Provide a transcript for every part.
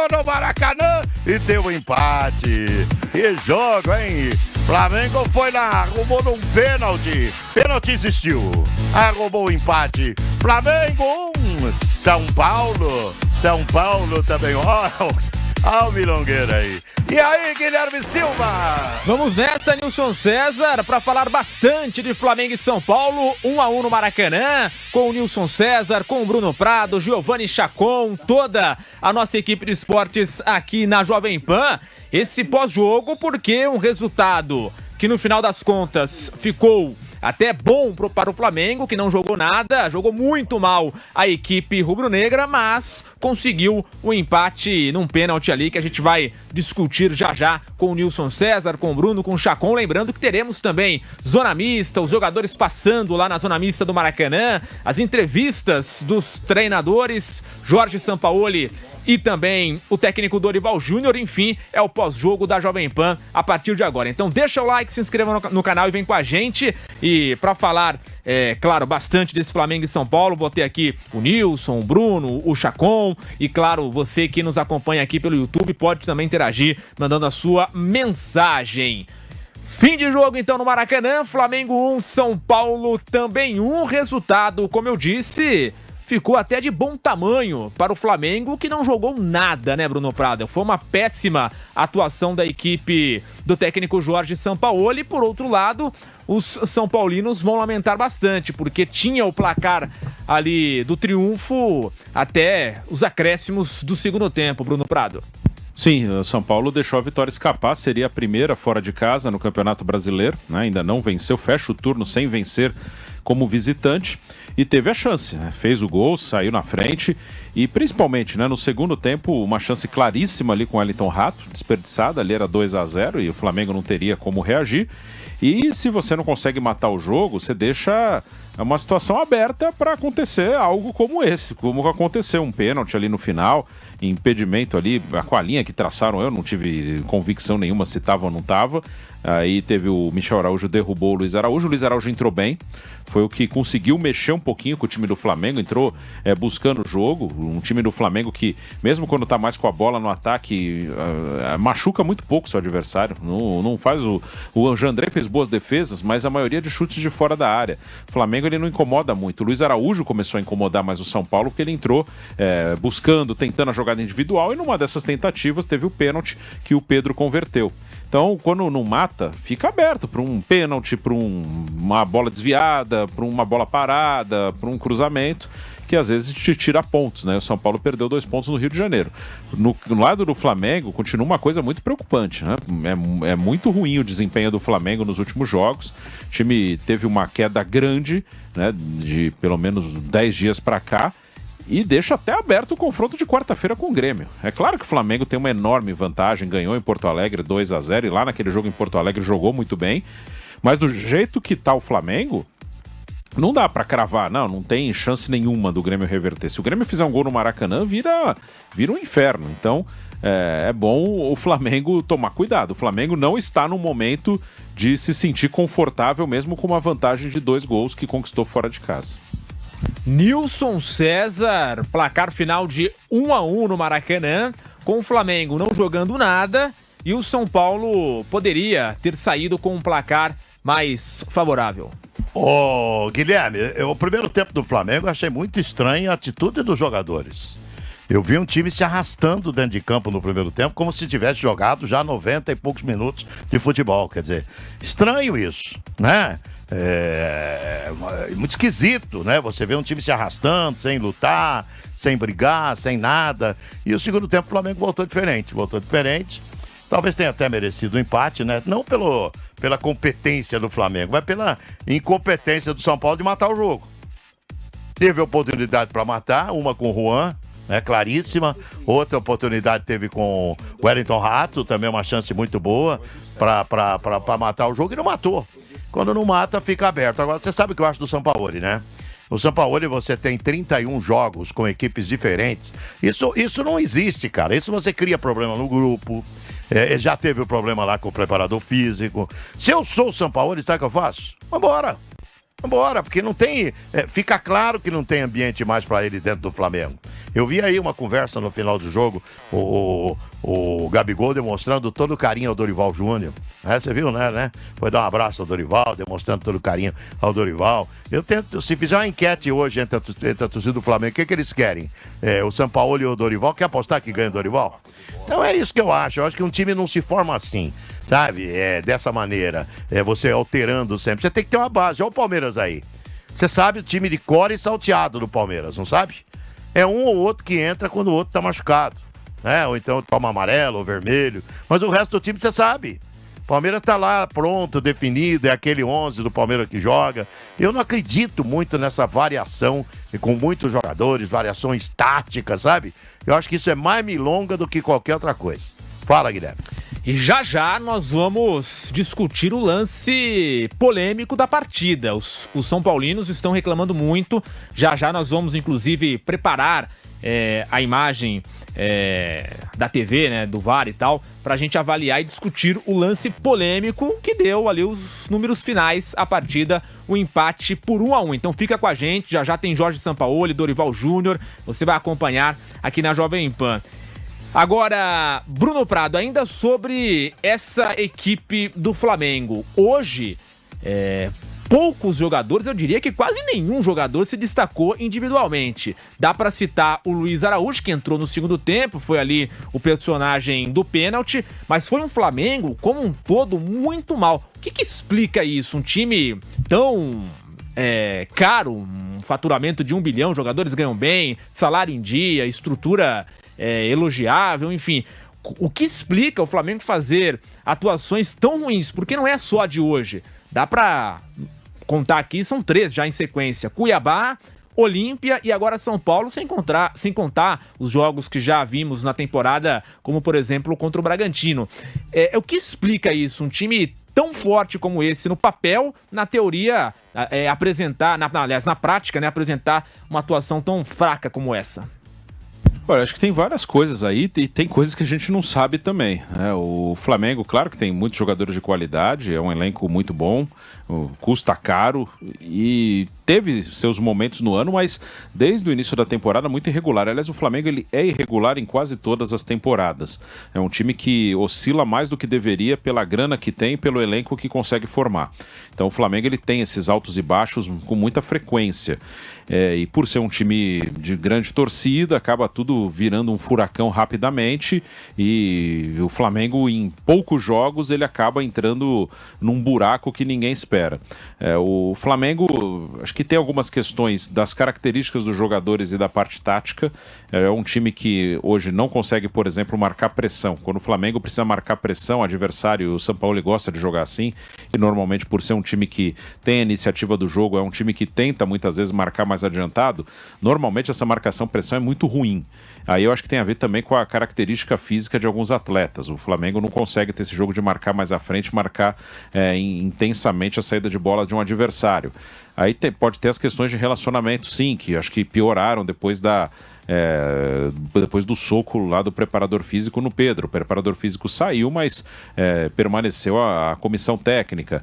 jogou no Maracanã e deu um empate. Que jogo, hein? Flamengo foi lá, arrumou num pênalti. Pênalti existiu. Arrumou o empate. Flamengo 1, São Paulo também. Olha o milongueiro aí. E aí, Guilherme Silva? Vamos nessa, Nilson César, para falar bastante de Flamengo e São Paulo. 1-1 no Maracanã, com o Nilson César, com o Bruno Prado, Giovanni Chacon, toda a nossa equipe de esportes aqui na Jovem Pan. Esse pós-jogo, porque um resultado que no final das contas ficou até bom para o Flamengo, que não jogou nada, jogou muito mal a equipe rubro-negra, mas conseguiu o empate num pênalti ali que a gente vai discutir já com o Nilson César, com o Bruno, com o Chacon. Lembrando que teremos também zona mista, os jogadores passando lá na zona mista do Maracanã, as entrevistas dos treinadores, Jorge Sampaoli e também o técnico Dorival Júnior. Enfim, é o pós-jogo da Jovem Pan a partir de agora. Então deixa o like, se inscreva no canal e vem com a gente. E para falar, claro, bastante desse Flamengo e São Paulo, vou ter aqui o Nilson, o Bruno, o Chacon e, claro, você que nos acompanha aqui pelo YouTube pode também interagir mandando a sua mensagem. Fim de jogo então no Maracanã, Flamengo 1, São Paulo também 1. Resultado, como eu disse, ficou até de bom tamanho para o Flamengo, que não jogou nada, né, Bruno Prado? Foi uma péssima atuação da equipe do técnico Jorge Sampaoli. Por outro lado, os São Paulinos vão lamentar bastante, porque tinha o placar ali do triunfo até os acréscimos do segundo tempo, Bruno Prado. Sim, o São Paulo deixou a vitória escapar, seria a primeira fora de casa no Campeonato Brasileiro, né? Ainda não venceu, fecha o turno sem vencer como visitante e teve a chance, né? Fez o gol, saiu na frente e principalmente, né, no segundo tempo, uma chance claríssima ali com o Wellington Rato, desperdiçada, ali era 2-0 e o Flamengo não teria como reagir. E se você não consegue matar o jogo, você deixa uma situação aberta para acontecer algo como esse, como aconteceu, um pênalti ali no final, impedimento ali, com a linha que traçaram, eu não tive convicção nenhuma se estava ou não estava. Aí teve o Michel Araújo, derrubou o Luiz Araújo entrou bem, foi o que conseguiu mexer um pouquinho com o time do Flamengo, entrou buscando o jogo, um time do Flamengo que, mesmo quando está mais com a bola no ataque, machuca muito pouco seu adversário, não faz o Jandrei fez boas defesas, mas a maioria de chutes de fora da área. O Flamengo ele não incomoda muito, o Luiz Araújo começou a incomodar mais o São Paulo, porque ele entrou buscando, tentando a jogada individual, e numa dessas tentativas teve o pênalti que o Pedro converteu. Então, quando não mata, fica aberto para um pênalti, para uma bola desviada, para uma bola parada, para um cruzamento, que às vezes te tira pontos, né? O São Paulo perdeu 2 pontos no Rio de Janeiro. No lado do Flamengo, continua uma coisa muito preocupante, né? É muito ruim o desempenho do Flamengo nos últimos jogos. O time teve uma queda grande, né? De pelo menos 10 dias para cá. E deixa até aberto o confronto de quarta-feira com o Grêmio. É claro que o Flamengo tem uma enorme vantagem, ganhou em Porto Alegre 2-0 e lá naquele jogo em Porto Alegre jogou muito bem, mas do jeito que tá o Flamengo, não dá pra cravar, não tem chance nenhuma do Grêmio reverter. Se o Grêmio fizer um gol no Maracanã, vira um inferno. Então é bom o Flamengo tomar cuidado. O Flamengo não está no momento de se sentir confortável mesmo com uma vantagem de 2 gols que conquistou fora de casa. Nilson César, placar final de 1-1 no Maracanã, com o Flamengo não jogando nada e o São Paulo poderia ter saído com um placar mais favorável. Guilherme, o primeiro tempo do Flamengo eu achei muito estranha a atitude dos jogadores. Eu vi um time se arrastando dentro de campo no primeiro tempo, como se tivesse jogado já 90 e poucos minutos de futebol. Quer dizer, estranho isso, né? É muito esquisito, né? Você vê um time se arrastando, sem lutar, sem brigar, sem nada. E o segundo tempo o Flamengo voltou diferente. Talvez tenha até merecido o empate, né? Não pela competência do Flamengo, mas pela incompetência do São Paulo de matar o jogo. Teve oportunidade para matar, uma com o Juan, né, claríssima. Outra oportunidade teve com o Wellington Rato, também uma chance muito boa para matar o jogo e não matou. Quando não mata, fica aberto. Agora, você sabe o que eu acho do Sampaoli, né? O Sampaoli, você tem 31 jogos com equipes diferentes. Isso não existe, cara. Isso você cria problema no grupo. Já teve o problema lá com o preparador físico. Se eu sou o Sampaoli, sabe o que eu faço? Vambora. Vambora, porque não tem. Fica claro que não tem ambiente mais pra ele dentro do Flamengo. Eu vi aí uma conversa no final do jogo, o Gabigol demonstrando todo o carinho ao Dorival Júnior. Você viu, né? Foi dar um abraço ao Dorival, demonstrando todo o carinho ao Dorival. Eu tento, se fizer uma enquete hoje entre a torcida do Flamengo, o que eles querem? O Sampaoli e o Dorival? Quer apostar que ganha o Dorival? Então é isso que eu acho. Eu acho que um time não se forma assim. Sabe, dessa maneira, você alterando sempre. Você tem que ter uma base. Olha o Palmeiras aí. Você sabe o time de core e salteado do Palmeiras, não sabe? É um ou outro que entra quando o outro tá machucado, né? Ou então toma amarelo ou vermelho. Mas o resto do time você sabe. O Palmeiras tá lá pronto, definido, é aquele 11 do Palmeiras que joga. Eu não acredito muito nessa variação com muitos jogadores, variações táticas, sabe? Eu acho que isso é mais milonga do que qualquer outra coisa. Fala, Guilherme. E já nós vamos discutir o lance polêmico da partida. Os São Paulinos estão reclamando muito. Já nós vamos, inclusive, preparar a imagem da TV, né, do VAR e tal, pra gente avaliar e discutir o lance polêmico que deu ali os números finais à partida, o empate por 1-1. Então fica com a gente, já tem Jorge Sampaoli, Dorival Júnior, você vai acompanhar aqui na Jovem Pan. Agora, Bruno Prado, ainda sobre essa equipe do Flamengo. Hoje, poucos jogadores, eu diria que quase nenhum jogador se destacou individualmente. Dá pra citar o Luiz Araújo, que entrou no segundo tempo, foi ali o personagem do pênalti, mas foi um Flamengo, como um todo, muito mal. O que explica isso? Um time tão caro, um faturamento de 1 bilhão, jogadores ganham bem, salário em dia, estrutura elogiável, enfim. O que explica o Flamengo fazer atuações tão ruins? Porque não é só a de hoje. Dá pra contar aqui, são 3 já em sequência. Cuiabá, Olímpia e agora São Paulo, sem contar os jogos que já vimos na temporada, como por exemplo contra o Bragantino. O que explica isso? Um time tão forte como esse no papel, na teoria, na prática, né, apresentar uma atuação tão fraca como essa? Olha, acho que tem várias coisas aí e tem coisas que a gente não sabe também, né? O Flamengo, claro que tem muitos jogadores de qualidade, é um elenco muito bom, custa caro e teve seus momentos no ano, mas desde o início da temporada muito irregular. Aliás, o Flamengo ele é irregular em quase todas as temporadas. É um time que oscila mais do que deveria pela grana que tem e pelo elenco que consegue formar. Então o Flamengo ele tem esses altos e baixos com muita frequência. E por ser um time de grande torcida, acaba tudo virando um furacão rapidamente e o Flamengo em poucos jogos ele acaba entrando num buraco que ninguém espera. O Flamengo, acho que tem algumas questões das características dos jogadores e da parte tática. É um time que hoje não consegue, por exemplo, marcar pressão. Quando o Flamengo precisa marcar pressão, o adversário, o Sampaoli gosta de jogar assim, e normalmente por ser um time que tem a iniciativa do jogo, é um time que tenta muitas vezes marcar mais adiantado, normalmente essa marcação-pressão é muito ruim. Aí eu acho que tem a ver também com a característica física de alguns atletas. O Flamengo não consegue ter esse jogo de marcar mais à frente, marcar intensamente a saída de bola de um adversário. Aí pode ter as questões de relacionamento, sim, que acho que pioraram depois do soco lá do preparador físico no Pedro. O preparador físico saiu, mas permaneceu a comissão técnica.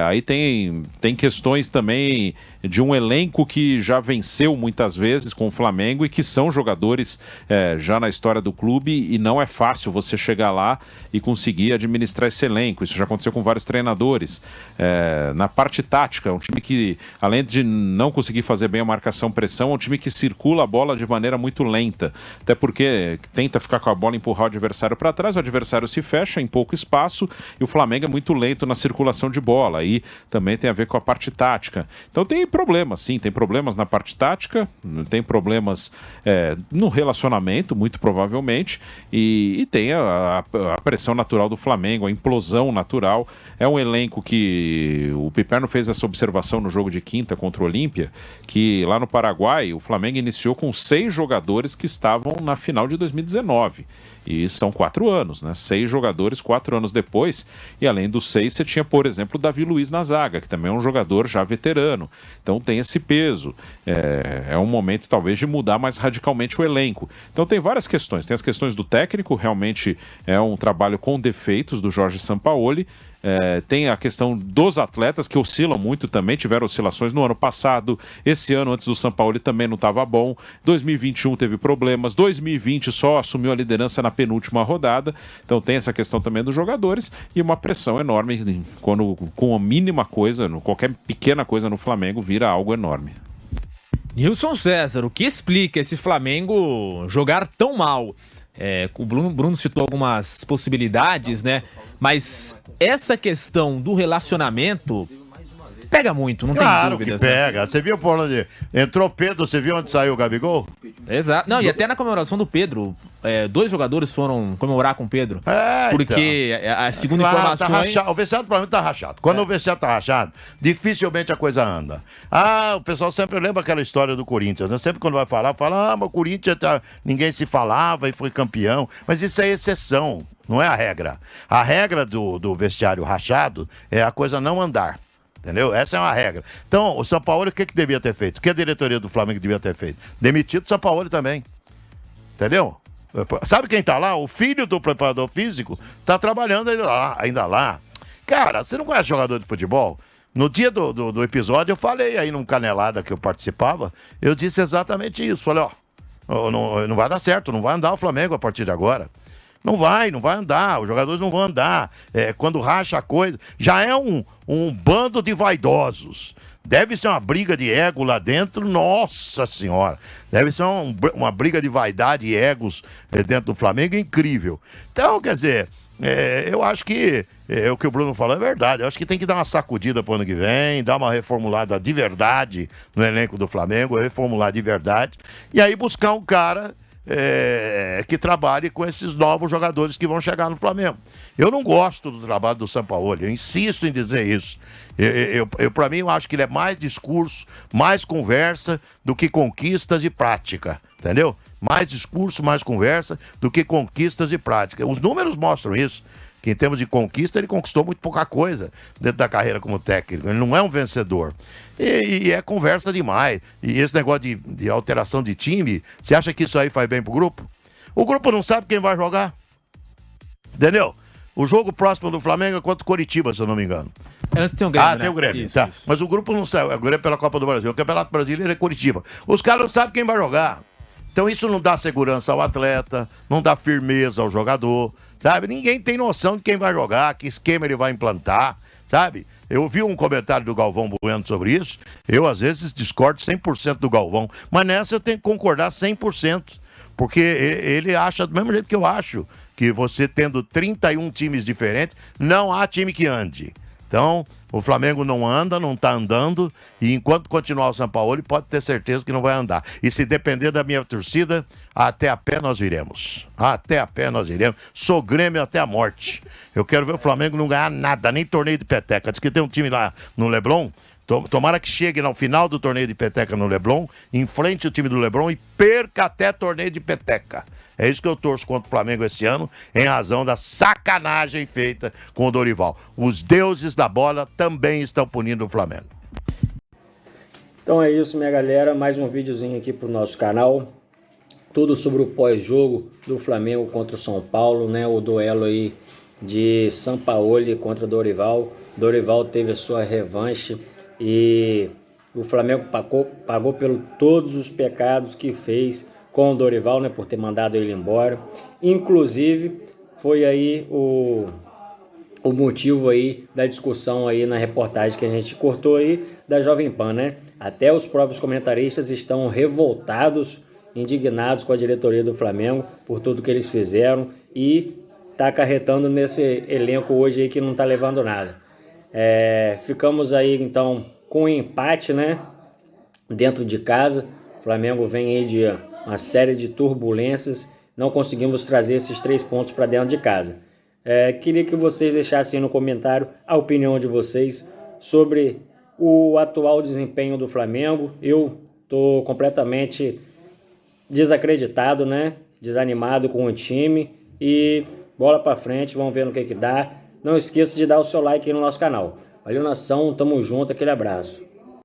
Aí tem questões também de um elenco que já venceu muitas vezes com o Flamengo e que são jogadores já na história do clube e não é fácil você chegar lá e conseguir administrar esse elenco. Isso já aconteceu com vários treinadores. Na parte tática, é um time que, além de não conseguir fazer bem a marcação-pressão, é um time que circula a bola de maneira muito lenta, até porque tenta ficar com a bola e empurrar o adversário para trás, o adversário se fecha em pouco espaço e o Flamengo é muito lento na circulação de bola, aí também tem a ver com a parte tática. Então tem problemas, sim, tem problemas na parte tática, tem problemas no relacionamento, muito provavelmente, e tem a pressão natural do Flamengo, a implosão natural. É um elenco que o Piperno fez essa observação no jogo de quinta contra o Olímpia, que lá no Paraguai o Flamengo iniciou com 6 jogadores que estavam na final de 2019. E são 4 anos, né? 6 jogadores 4 anos depois. E além dos 6, você tinha, por exemplo, o Davi Luiz na zaga, que também é um jogador já veterano. Então tem esse peso. É um momento, talvez, de mudar mais radicalmente o elenco. Então tem várias questões. Tem as questões do técnico, realmente é um trabalho com defeitos do Jorge Sampaoli. Tem a questão dos atletas que oscilam muito também, tiveram oscilações no ano passado, esse ano antes do Sampaoli também não estava bom, 2021 teve problemas, 2020 só assumiu a liderança na penúltima rodada, então tem essa questão também dos jogadores e uma pressão enorme quando com a mínima coisa, qualquer pequena coisa no Flamengo vira algo enorme. Nilson César, o que explica esse Flamengo jogar tão mal? O Bruno citou algumas possibilidades, né? Mas essa questão do relacionamento pega muito, não tem dúvidas. Claro que pega. Né? Você viu por onde entrou Pedro, você viu onde saiu o Gabigol? Exato. Não, e até na comemoração do Pedro, 2 jogadores foram comemorar com o Pedro. Porque então, a segunda informações... Tá o vestiário do Flamengo tá rachado. Quando o vestiário tá rachado, dificilmente a coisa anda. O pessoal sempre lembra aquela história do Corinthians, né? Sempre quando vai falar, fala, mas o Corinthians ninguém se falava e foi campeão. Mas isso é exceção, não é a regra. A regra do vestiário rachado é a coisa não andar. Entendeu? Essa é uma regra. Então, o Sampaoli, o que devia ter feito? O que a diretoria do Flamengo devia ter feito? Demitido o Sampaoli também. Entendeu? Sabe quem tá lá? O filho do preparador físico tá trabalhando ainda lá. Cara, você não conhece jogador de futebol? No dia do episódio, eu falei aí num Canelada que eu participava, eu disse exatamente isso. Falei, não vai dar certo, não vai andar o Flamengo a partir de agora. Não vai andar, os jogadores não vão andar. Quando racha a coisa, já é um bando de vaidosos. Deve ser uma briga de ego lá dentro, nossa senhora. Deve ser uma briga de vaidade e egos dentro do Flamengo incrível. Então, quer dizer, eu acho que o que o Bruno falou é verdade. Eu acho que tem que dar uma sacudida pro ano que vem, dar uma reformulada de verdade no elenco do Flamengo, reformular de verdade, e aí buscar um cara... que trabalhe com esses novos jogadores que vão chegar no Flamengo. Eu não gosto do trabalho do Sampaoli, eu insisto em dizer isso. Para mim, eu acho que ele é mais discurso, mais conversa do que conquistas e prática, entendeu? Mais discurso, mais conversa do que conquistas e prática. Os números mostram isso. Que em termos de conquista, ele conquistou muito pouca coisa dentro da carreira como técnico. Ele não é um vencedor. E é conversa demais. E esse negócio de alteração de time, você acha que isso aí faz bem pro grupo? O grupo não sabe quem vai jogar. Entendeu? O jogo próximo do Flamengo é contra o Coritiba, se eu não me engano. Antes tem o Grêmio, tem o Grêmio, isso, tá. Isso. Mas o grupo não sabe. O Grêmio é pela Copa do Brasil. O Campeonato Brasileiro é Coritiba. Os caras não sabem quem vai jogar. Então isso não dá segurança ao atleta, não dá firmeza ao jogador, sabe? Ninguém tem noção de quem vai jogar, que esquema ele vai implantar, sabe? Eu vi um comentário do Galvão Bueno sobre isso, eu às vezes discordo 100% do Galvão, mas nessa eu tenho que concordar 100%, porque ele acha do mesmo jeito que eu acho, que você tendo 31 times diferentes, não há time que ande. Então, o Flamengo não anda, não tá andando, e enquanto continuar o Sampaoli, pode ter certeza que não vai andar. E se depender da minha torcida, até a pé nós iremos. Até a pé nós iremos. Sou Grêmio até a morte. Eu quero ver o Flamengo não ganhar nada, nem torneio de peteca. Diz que tem um time lá no Leblon, tomara que chegue no final do torneio de peteca no Leblon, enfrente o time do Leblon e perca até torneio de peteca. É isso que eu torço contra o Flamengo esse ano, em razão da sacanagem feita com o Dorival. Os deuses da bola também estão punindo o Flamengo. Então é isso, minha galera. Mais um videozinho aqui pro nosso canal. Tudo sobre o pós-jogo do Flamengo contra o São Paulo, né? O duelo aí de Sampaoli contra Dorival. Dorival teve a sua revanche e o Flamengo pagou por todos os pecados que fez com o Dorival, né, por ter mandado ele embora. Inclusive, foi aí o motivo aí da discussão aí na reportagem que a gente cortou aí da Jovem Pan, né? Até os próprios comentaristas estão revoltados, indignados com a diretoria do Flamengo por tudo que eles fizeram e tá acarretando nesse elenco hoje aí que não tá levando nada. Ficamos aí então com um empate, né, dentro de casa. O Flamengo vem aí de uma série de turbulências, não conseguimos trazer esses 3 pontos para dentro de casa. Queria que vocês deixassem no comentário a opinião de vocês sobre o atual desempenho do Flamengo. Eu estou completamente desacreditado, né, desanimado com o time e bola para frente, vamos ver no que dá. Não esqueça de dar o seu like aí no nosso canal. Valeu, nação, tamo junto, aquele abraço.